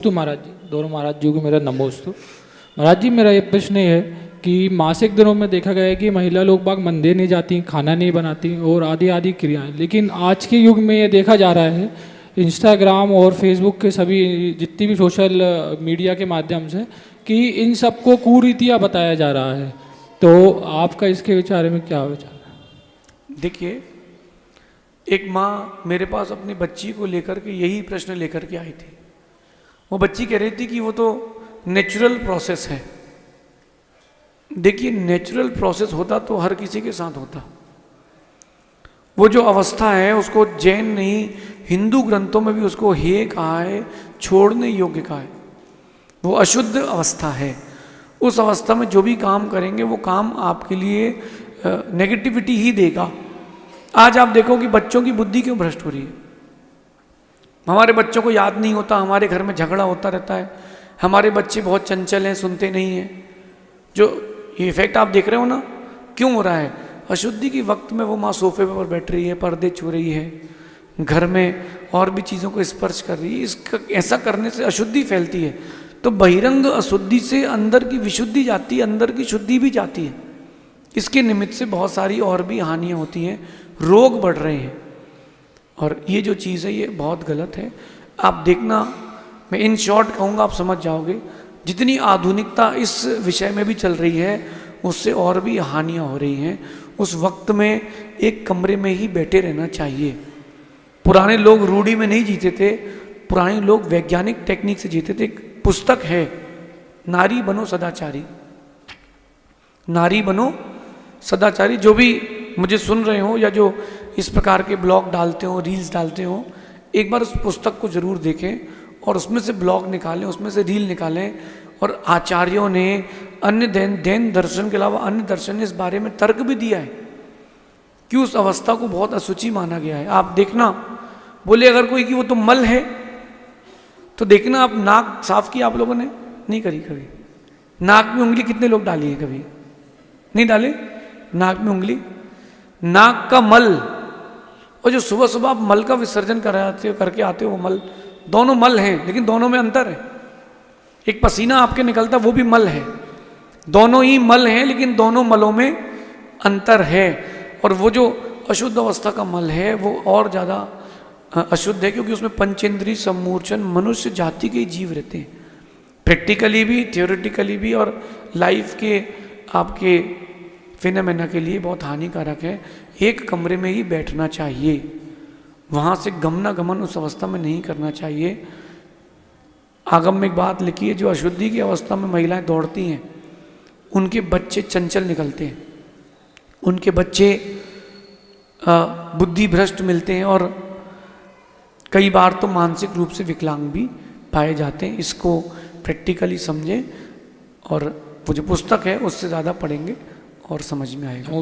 तो महाराज जी, दोनों महाराज जी को मेरा नमोस्तु। महाराज जी, मेरा ये प्रश्न है कि मासिक दिनों में देखा गया है कि महिला लोग बाग मंदिर नहीं जाती, खाना नहीं बनाती और आदि आदि क्रियाएं, लेकिन आज के युग में ये देखा जा रहा है इंस्टाग्राम और फेसबुक के सभी जितनी भी सोशल मीडिया के माध्यम से कि इन सबको कुरीतियाँ बताया जा रहा है। तो आपका इसके विचार में क्या विचार है? देखिए, एक माँ मेरे पास अपनी बच्ची को लेकर के यही प्रश्न लेकर के आई थी। वो बच्ची कह रही थी कि वो तो नेचुरल प्रोसेस है। देखिए, नेचुरल प्रोसेस होता तो हर किसी के साथ होता। वो जो अवस्था है उसको जैन नहीं, हिंदू ग्रंथों में भी उसको हे कहा है, छोड़ने योग्य कहा है। वो अशुद्ध अवस्था है। उस अवस्था में जो भी काम करेंगे वो काम आपके लिए नेगेटिविटी ही देगा। आज आप देखो कि बच्चों की बुद्धि क्यों भ्रष्ट हो रही है। हमारे बच्चों को याद नहीं होता, हमारे घर में झगड़ा होता रहता है, हमारे बच्चे बहुत चंचल हैं, सुनते नहीं हैं। जो ये इफेक्ट आप देख रहे हो ना, क्यों हो रहा है? अशुद्धि के वक्त में वो माँ सोफे पर बैठ रही है, पर्दे छू रही है, घर में और भी चीज़ों को स्पर्श कर रही है। इसका ऐसा करने से अशुद्धि फैलती है। तो बहिरंग अशुद्धि से अंदर की विशुद्धि जाती है, अंदर की शुद्धि भी जाती है। इसके निमित्त से बहुत सारी और भी हानियाँ होती हैं, रोग बढ़ रहे हैं। और ये जो चीज़ है ये बहुत गलत है। आप देखना, मैं इन शॉर्ट कहूँगा, आप समझ जाओगे। जितनी आधुनिकता इस विषय में भी चल रही है उससे और भी हानियाँ हो रही हैं। उस वक्त में एक कमरे में ही बैठे रहना चाहिए। पुराने लोग रूढ़ी में नहीं जीते थे, पुराने लोग वैज्ञानिक टेक्निक से जीते थे। एक पुस्तक है, नारी बनो सदाचारी, नारी बनो सदाचारी। जो भी मुझे सुन रहे हो या जो इस प्रकार के ब्लॉग डालते हो, रील्स डालते हो, एक बार उस पुस्तक को जरूर देखें और उसमें से ब्लॉग निकालें, उसमें से रील निकालें। और आचार्यों ने, अन्य जैन दर्शन के अलावा अन्य दर्शन ने इस बारे में तर्क भी दिया है कि उस अवस्था को बहुत असुचि माना गया है। आप देखना, बोले अगर कोई कि वो तो मल है, तो देखना आप नाक साफ की आप लोगों ने नहीं करी कभी? नाक में उंगली कितने लोग डाली है? कभी नहीं डाले नाक में उंगली। नाक का मल और जो सुबह सुबह आप मल का विसर्जन करके आते हो, वो मल, दोनों मल हैं, लेकिन दोनों में अंतर है। एक पसीना आपके निकलता वो भी मल है, दोनों ही मल हैं, लेकिन दोनों मलों में अंतर है। और वो जो अशुद्ध अवस्था का मल है वो और ज़्यादा अशुद्ध है, क्योंकि उसमें पंचेंद्रीय सम्मोचन मनुष्य जाति के जीव रहते हैं, प्रैक्टिकली भी, थियोरेटिकली भी, और लाइफ के आपके फिनोमेना के लिए बहुत हानिकारक है। एक कमरे में ही बैठना चाहिए, वहाँ से गमनागमन उस अवस्था में नहीं करना चाहिए। आगम में एक बात लिखी है, जो अशुद्धि की अवस्था में महिलाएं दौड़ती हैं उनके बच्चे चंचल निकलते हैं, उनके बच्चे बुद्धि भ्रष्ट मिलते हैं और कई बार तो मानसिक रूप से विकलांग भी पाए जाते हैं। इसको प्रैक्टिकली समझें और वो जो पुस्तक है उससे ज़्यादा पढ़ेंगे और समझ में आएगा।